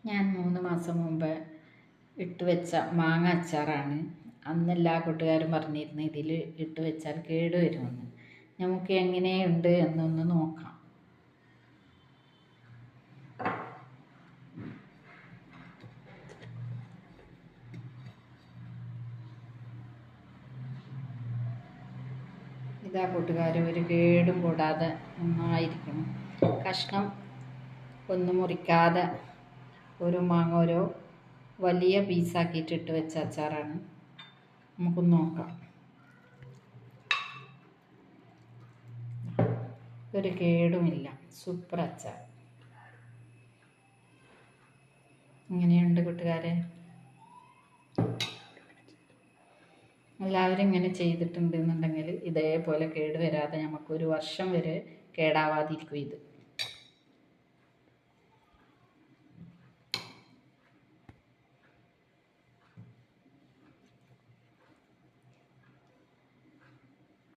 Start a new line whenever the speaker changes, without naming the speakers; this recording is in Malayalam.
ഞാൻ 3 മാസം മുമ്പ് ഇട്ട് വെച്ച മാങ്ങ അച്ചാറാണ്. അന്ന് എല്ലാ കൂട്ടുകാരും പറഞ്ഞിരുന്നു ഇതിൽ ഇട്ട് വെച്ചാൽ കേട് വരുമെന്ന്. നമുക്ക് എങ്ങനെയുണ്ട് എന്നൊന്ന് നോക്കാം. ഇതാ കൂട്ടുകാർ, ഒരു കേടും കൂടാതെ നന്നായിരിക്കണം. കഷ്ണം ഒന്നും മുറിക്കാതെ ഒരു മാങ്ങ ഓരോ വലിയ പീസാക്കിയിട്ട് ഇട്ട് വെച്ച അച്ചാറാണ്. നമുക്കൊന്ന് നോക്കാം. ഒരു കേടുമില്ല, സൂപ്പർ അച്ചാർ. ഇങ്ങനെയുണ്ട് കൂട്ടുകാരെ. എല്ലാവരും ഇങ്ങനെ ചെയ്തിട്ടുണ്ട് എന്നുണ്ടെങ്കിൽ ഇതേപോലെ കേട് വരാതെ നമുക്കൊരു വർഷം വരെ കേടാവാതിരിക്കും ഇത്.